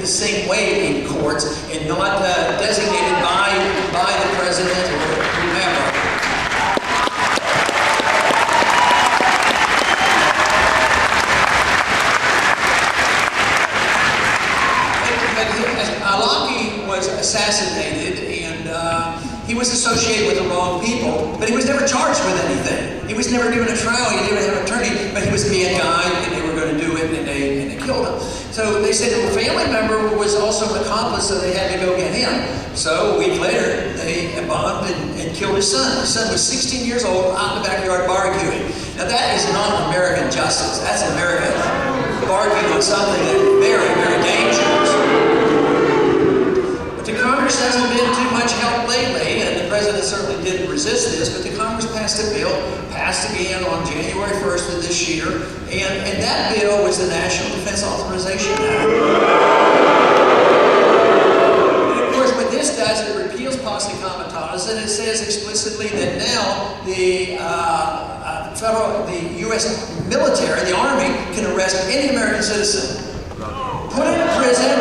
the same way in courts and not designated by the president or whomever. Alaki was assassinated, and he was associated with the wrong people, but he was never charged with anything. He was never given a trial, he didn't have an attorney, but he was being guided, and they were going to do it, and they killed him. So they said that a family member was also an accomplice, so they had to go get him. So a week later, they bombed and killed his son. His son was 16 years old, out in the backyard barbecuing. Now that is not American justice. That's America barbecuing on something that's very, very dangerous. But the Congress hasn't been too much help lately, and the president certainly didn't resist this, but the Congress passed a bill, passed again on January 1st of this year, and that bill was the National Defense Authorization Act. And of course, what this does, it repeals posse comitatus, and it says explicitly that now the U.S. military, the Army, can arrest any American citizen, put him in prison,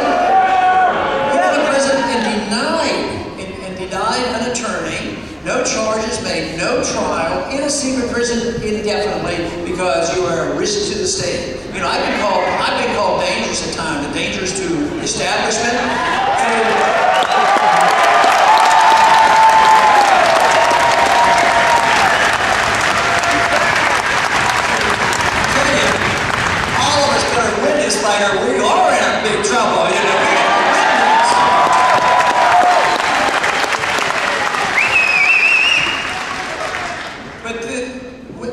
and denied an attorney, no charges made, no trial, in a secret prison indefinitely because you are a risk to the state. You know, I've been called dangerous at times, dangerous to establishment. We are in big trouble, you know. But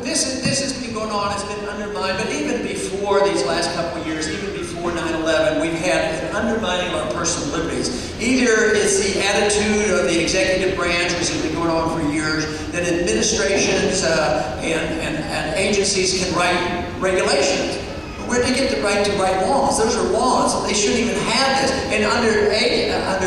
this has been going on. It's been undermined. But even before these last couple of years, even before 9/11, we've had an undermining of our personal liberties. Either it's the attitude of the executive branch, which has been going on for years, that administrations and agencies can write regulations. Where'd they get the right to write laws? Those are laws. They shouldn't even have this. And under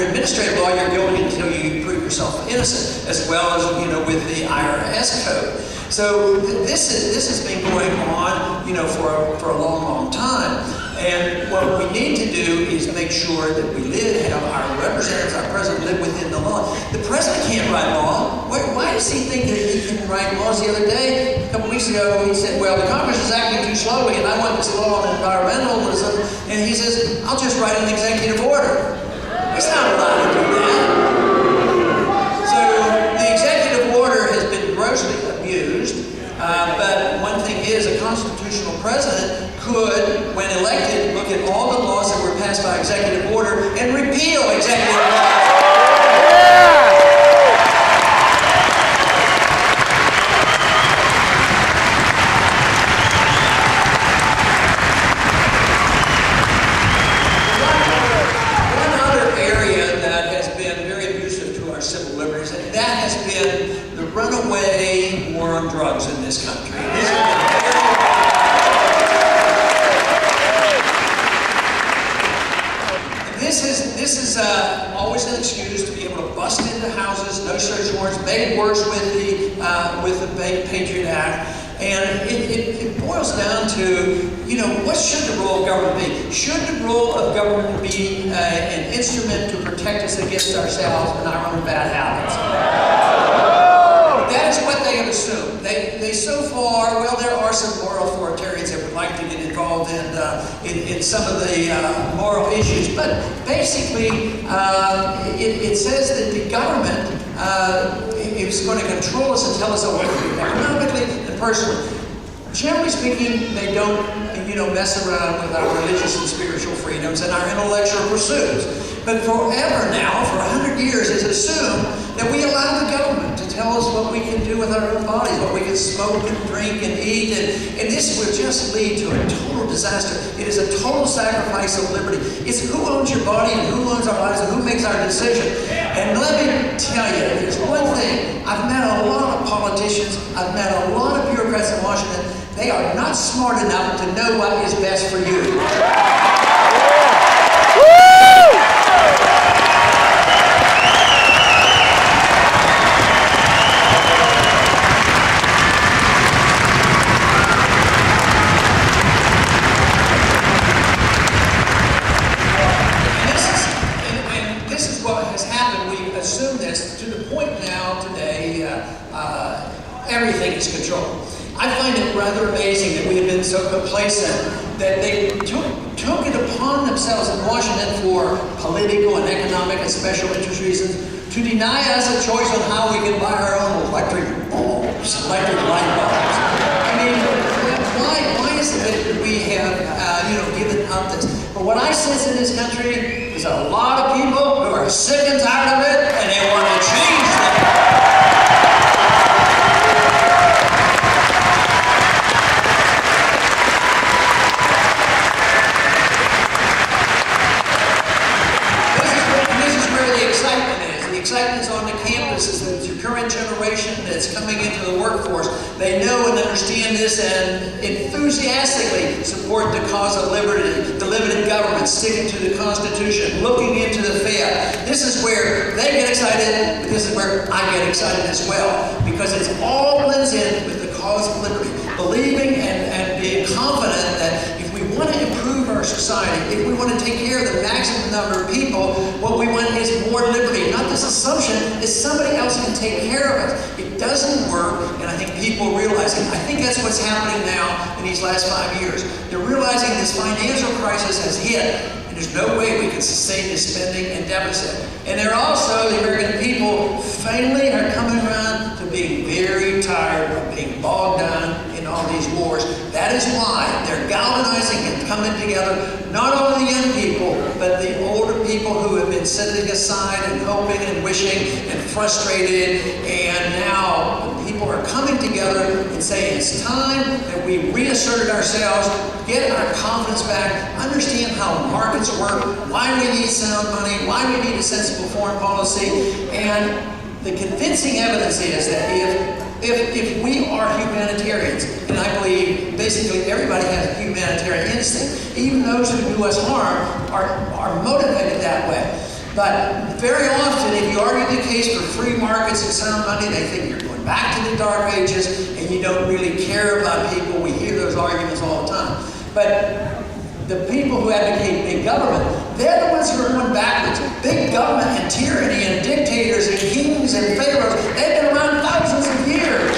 administrative law, you're guilty until you prove yourself innocent, as well as, you know, with the IRS code. So this has been going on, you know, for a long, long time. And what we need to do is make sure that we have our representatives, our president, live within the law. The president can't write law. Why does he think that he can write laws? The other day, a couple weeks ago, he said, well, the Congress is acting too slowly, and I want this law on environmentalism. And he says, I'll just write an executive order. He's not allowed to do that. So the executive order has been grossly abused. But one thing is, a constitutional president could, when elected, look at all the laws that were passed by executive order and repeal executive laws. One other area that has been very abusive to our civil liberties, and that has been the runaway war on drugs in this country. This is always an excuse to be able to bust into houses, no search warrants, made worse with the Patriot Act, and it boils down to, you know, what should the role of government be? Should the role of government be an instrument to protect us against ourselves and our own bad habits? That is what they have assumed. They so far, well, there are some moral authoritarians that would like to get involved in some of the moral issues, but basically it says that the government is going to control us and tell us what to do economically and personally. Generally speaking, they don't, you know, mess around with our religious and spiritual freedoms and our intellectual pursuits. But forever now, for 100 years, it's assumed that we allow the government to tell us what we can do with our own bodies, what we can smoke and drink and eat, and this will just lead to a total disaster. It is a total sacrifice of liberty. It's who owns your body and who owns our lives and who makes our decision. And let me tell you, there's one thing. I've met a lot of politicians. I've met a lot of bureaucrats in Washington. They are not smart enough to know what is best for you. This everything is controlled. I find it rather amazing that we have been so complacent that they took it upon themselves in Washington for political and economic and special interest reasons to deny us a choice on how we can buy our own electric bulbs, electric light bulbs. I mean, why is it that we have given up this? But what I sense in this country is a lot of people who are sick and tired of it, and they want to change that. Excitement on the campuses, the current generation that's coming into the workforce. They know and understand this and enthusiastically support the cause of liberty, the limited government, sticking to the Constitution, looking into the Fed. This is where they get excited, but this is where I get excited as well, because it's all blends in with the cause of liberty. Believing and being confident that if we want to improve our society, if we want to take care of the maximum number of people, what we want is more liberty. Not this assumption that somebody else can take care of us. It doesn't work, and I think people realize it. I think that's what's happening now in these last 5 years. They're realizing this financial crisis has hit, and there's no way we can sustain this spending and deficit. And they're also, the American people, finally are coming around to being very tired of being bogged down in all these wars. That is why they're galvanizing and coming together, not only the young people, but the older people who have been sitting aside and hoping and wishing and frustrated. And now people are coming together and saying it's time that we reasserted ourselves, get our confidence back, understand how markets work, why we need sound money, why we need a sensible foreign policy. And the convincing evidence is that if we are humanitarians, and I believe basically everybody has a humanitarian instinct, even those who do us harm are motivated that way. But very often, if you argue the case for free markets and sound money, they think you're going back to the Dark Ages and you don't really care about people. We hear those arguments all the time. But the people who advocate big government, they're the ones who are going backwards. Big government and tyranny and dictators and kings and pharaohs, they've been around thousands of years.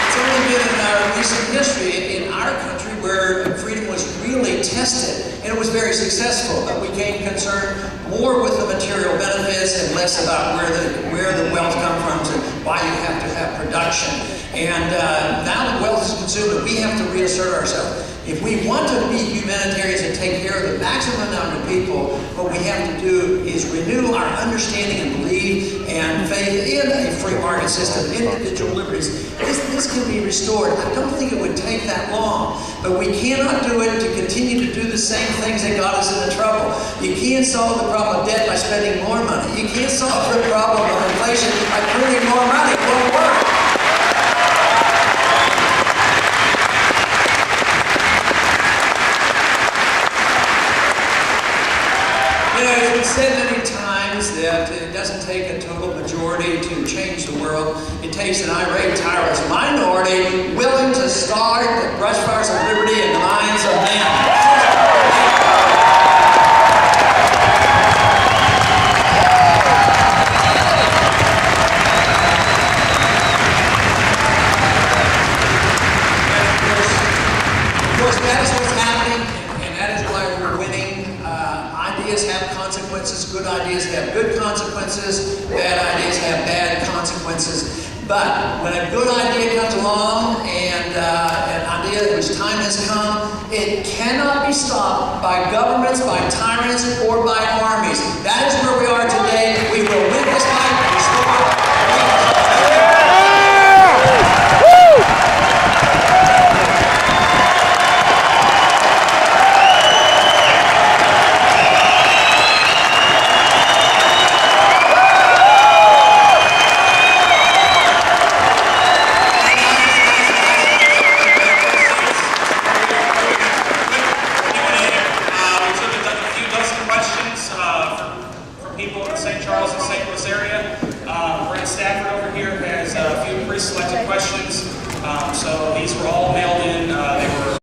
It's only been in our recent history in our country where freedom was really tested, and it was very successful, but we became concerned more with the material benefits and less about where the wealth comes from and why you have to have production. And now the wealth is consumed, and we have to reassert ourselves. If we want to be humanitarians and take care of the maximum number of people, what we have to do is renew our understanding and belief and faith in a free market system, individual liberties. This can be restored. I don't think it would take that long, but we cannot do it to continue to do the same things that got us into trouble. You can't solve the problem of debt by spending more money. You can't solve the problem of inflation by printing more money. It won't work. It's been said many times that it doesn't take a total majority to change the world. It takes an irate, tireless minority willing to start the brush fires of liberty in the minds of men. Of course, that is what's happening, and that is why we're winning. Ideas have consequences. Good ideas have good consequences. Bad ideas have bad consequences. But when a good idea comes along and an idea whose time has come, it cannot be stopped by governments, by tyrants, or by armies. That is where we are today. We will win.